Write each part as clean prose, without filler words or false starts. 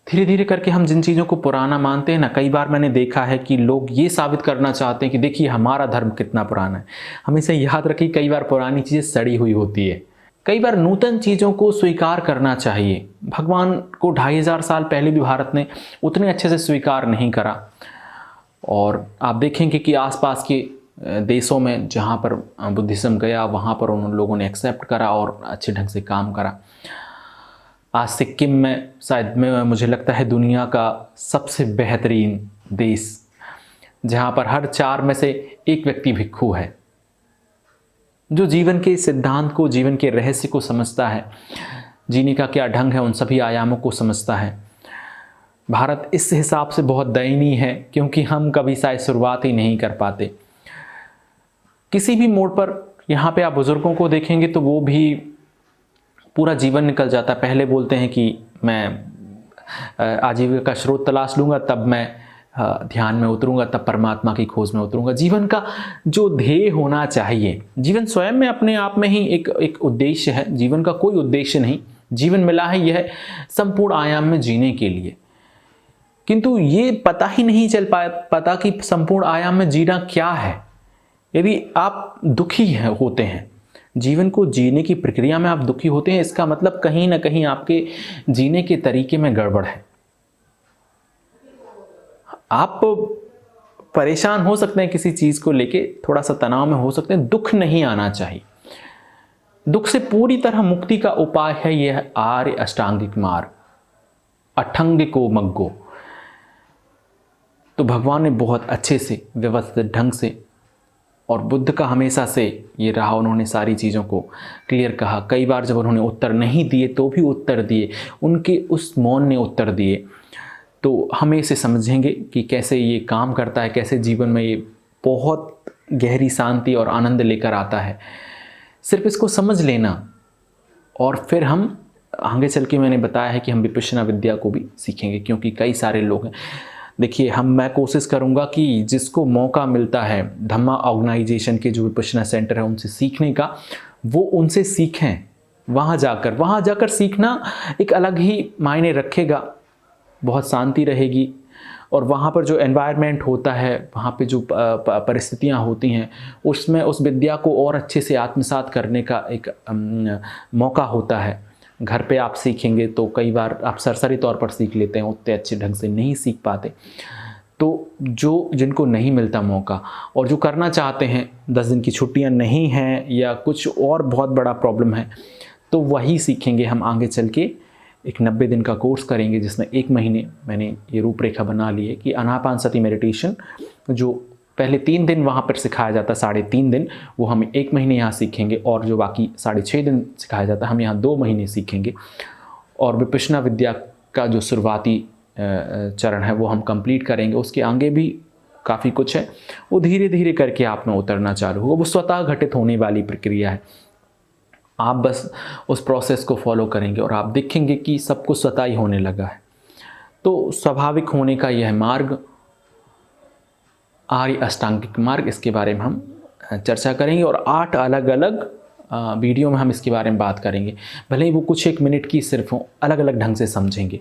धीरे धीरे करके हम जिन चीज़ों को पुराना मानते हैं ना, कई बार मैंने देखा है कि लोग ये साबित करना चाहते हैं कि देखिए हमारा धर्म कितना पुराना है। हमेशा याद रखिए, कई बार पुरानी चीज़ें सड़ी हुई होती है। कई बार नूतन चीज़ों को स्वीकार करना चाहिए। भगवान को 2500 साल पहले भी भारत ने उतने अच्छे से स्वीकार नहीं करा। और आप देखेंगे कि आसपास के देशों में जहाँ पर बुद्धिज़्म गया, वहाँ पर उन लोगों ने एक्सेप्ट करा और अच्छे ढंग से काम करा। आज सिक्किम में शायद मुझे लगता है दुनिया का सबसे बेहतरीन देश, जहाँ पर हर 4 में से 1 व्यक्ति भिक्षु है, जो जीवन के सिद्धांत को, जीवन के रहस्य को समझता है, जीने का क्या ढंग है, उन सभी आयामों को समझता है। भारत इस हिसाब से बहुत दयनीय है क्योंकि हम कभी शायद शुरुआत ही नहीं कर पाते। किसी भी मोड़ पर यहाँ पे आप बुज़ुर्गों को देखेंगे तो वो भी पूरा जीवन निकल जाता है। पहले बोलते हैं कि मैं आजीविका का स्रोत तलाश लूँगा, तब मैं ध्यान में उतरूँगा, तब परमात्मा की खोज में उतरूँगा। जीवन का जो ध्येय होना चाहिए, जीवन स्वयं में अपने आप में ही एक उद्देश्य है। जीवन का कोई उद्देश्य नहीं, जीवन मिला है यह संपूर्ण आयाम में जीने के लिए। किंतु ये पता ही नहीं चल पता कि संपूर्ण आयाम में जीना क्या है। यदि आप दुखी होते हैं, जीवन को जीने की प्रक्रिया में आप दुखी होते हैं, इसका मतलब कहीं ना कहीं आपके जीने के तरीके में गड़बड़ है। आप परेशान हो सकते हैं किसी चीज़ को लेके, थोड़ा सा तनाव में हो सकते हैं, दुख नहीं आना चाहिए। दुख से पूरी तरह मुक्ति का उपाय है यह आर्य अष्टांगिक मार्ग, अठंगिको मग्गो। तो भगवान ने बहुत अच्छे से व्यवस्थित ढंग से, और बुद्ध का हमेशा से ये रहा, उन्होंने सारी चीज़ों को क्लियर कहा। कई बार जब उन्होंने उत्तर नहीं दिए तो भी उत्तर दिए, उनके उस मौन ने उत्तर दिए। तो हमें इसे समझेंगे कि कैसे ये काम करता है, कैसे जीवन में ये बहुत गहरी शांति और आनंद लेकर आता है। सिर्फ इसको समझ लेना, और फिर हम आगे चल के, मैंने बताया है कि हम विपश्यना विद्या को भी सीखेंगे, क्योंकि कई सारे लोग हैं। देखिए, मैं कोशिश करूंगा कि जिसको मौका मिलता है धम्मा ऑर्गेनाइजेशन के जो विपश्यना सेंटर है उनसे सीखने का, वो उनसे सीखें। वहाँ जाकर सीखना एक अलग ही मायने रखेगा, बहुत शांति रहेगी। और वहाँ पर जो एनवायरनमेंट होता है, वहाँ पे जो परिस्थितियाँ होती हैं, उसमें उस विद्या को और अच्छे से आत्मसात करने का एक मौका होता है। घर पे आप सीखेंगे तो कई बार आप सरसरी तौर पर सीख लेते हैं, उतने अच्छे ढंग से नहीं सीख पाते। तो जिनको नहीं मिलता मौका, और जो करना चाहते हैं, 10 दिन की छुट्टियां नहीं हैं या कुछ और बहुत बड़ा प्रॉब्लम है, तो वही सीखेंगे हम आगे चल के। एक 90 दिन का कोर्स करेंगे जिसमें 1 महीने मैंने ये रूपरेखा बना ली है कि आनापानसति मेडिटेशन जो पहले 3 दिन वहाँ पर सिखाया जाता है, 3.5 दिन, वो हम 1 महीने यहाँ सीखेंगे। और जो बाकी 6.5 दिन सिखाया जाता है, हम यहाँ 2 महीने सीखेंगे। और विपश्यना विद्या का जो शुरुआती चरण है वो हम कंप्लीट करेंगे। उसके आगे भी काफ़ी कुछ है, वो धीरे धीरे करके आप में उतरना चालू होगा। वो स्वतः घटित होने वाली प्रक्रिया है। आप बस उस प्रोसेस को फॉलो करेंगे और आप देखेंगे कि सब कुछ स्वतः ही होने लगा है। तो स्वाभाविक होने का यह मार्ग, आर्य अष्टांगिक मार्ग, इसके बारे में हम चर्चा करेंगे। और 8 अलग अलग वीडियो में हम इसके बारे में बात करेंगे। भले ही वो कुछ 1 मिनट की सिर्फ हो, अलग अलग ढंग से समझेंगे।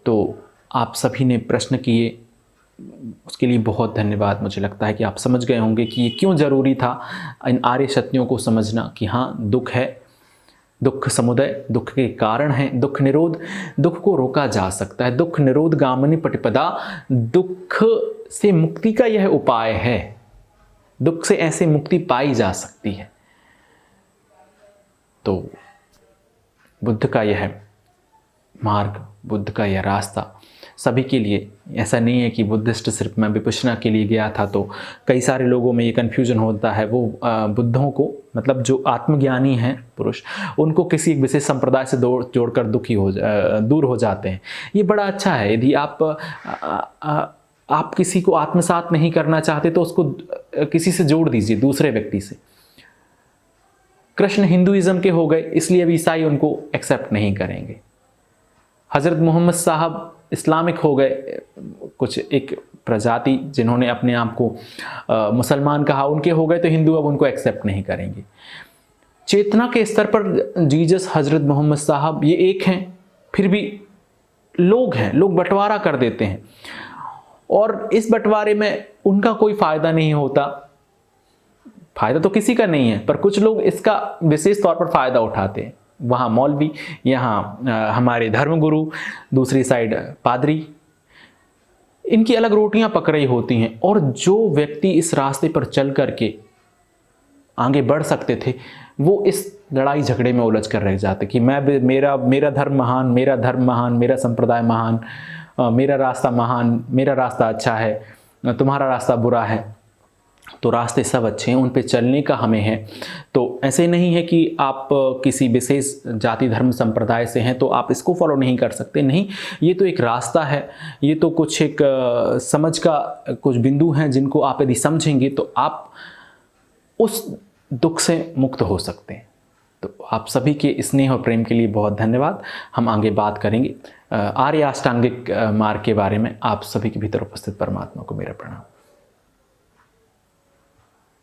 तो आप सभी ने प्रश्न किए, उसके लिए बहुत धन्यवाद। मुझे लगता है कि आप समझ गए होंगे कि ये क्यों ज़रूरी था इन आर्य सत्यों को समझना, कि हाँ, दुख है, दुख समुदय, दुख के कारण है, दुख निरोध, दुख को रोका जा सकता है। दुख निरोध गामिनी पटिपदा, दुख से मुक्ति का यह उपाय है। दुख से ऐसे मुक्ति पाई जा सकती है। तो बुद्ध का यह मार्ग, बुद्ध का यह रास्ता सभी के लिए, ऐसा नहीं है कि बुद्धिस्ट सिर्फ मैं विपश्यना के लिए गया था। तो कई सारे लोगों में ये कन्फ्यूजन होता है। वो बुद्धों को, मतलब जो आत्मज्ञानी हैं पुरुष, उनको किसी एक विशेष संप्रदाय से जोड़कर दूर हो जाते हैं। ये बड़ा अच्छा है। यदि आप किसी को आत्मसात नहीं करना चाहते तो उसको किसी से जोड़ दीजिए, दूसरे व्यक्ति से। कृष्ण हिंदुइज्म के हो गए, इसलिए अब ईसाई उनको एक्सेप्ट नहीं करेंगे। हज़रत मोहम्मद साहब इस्लामिक हो गए, कुछ एक प्रजाति जिन्होंने अपने आप को मुसलमान कहा, उनके हो गए, तो हिंदू अब उनको एक्सेप्ट नहीं करेंगे। चेतना के स्तर पर जीसस, हज़रत मोहम्मद साहब ये एक हैं, फिर भी लोग हैं, लोग बंटवारा कर देते हैं और इस बंटवारे में उनका कोई फ़ायदा नहीं होता। फ़ायदा तो किसी का नहीं है, पर कुछ लोग इसका विशेष तौर पर फ़ायदा उठाते हैं। वहाँ मौलवी, यहाँ हमारे धर्मगुरु, दूसरी साइड पादरी, इनकी अलग रोटियां पक रही होती हैं। और जो व्यक्ति इस रास्ते पर चल करके आगे बढ़ सकते थे, वो इस लड़ाई झगड़े में उलझ कर रह जाते कि मेरा धर्म महान, मेरा धर्म महान, मेरा संप्रदाय महान, मेरा रास्ता महान, मेरा रास्ता अच्छा है, तुम्हारा रास्ता बुरा है। तो रास्ते सब अच्छे हैं, उन पे चलने का हमें है। तो ऐसे नहीं है कि आप किसी विशेष जाति धर्म संप्रदाय से हैं तो आप इसको फॉलो नहीं कर सकते, नहीं, ये तो एक रास्ता है, ये तो कुछ एक समझ का कुछ बिंदु हैं जिनको आप यदि समझेंगे तो आप उस दुख से मुक्त हो सकते हैं। तो आप सभी के स्नेह और प्रेम के लिए बहुत धन्यवाद। हम आगे बात करेंगे आर्य अष्टांगिक मार्ग के बारे में। आप सभी के भीतर उपस्थित परमात्मा को मेरा प्रणाम।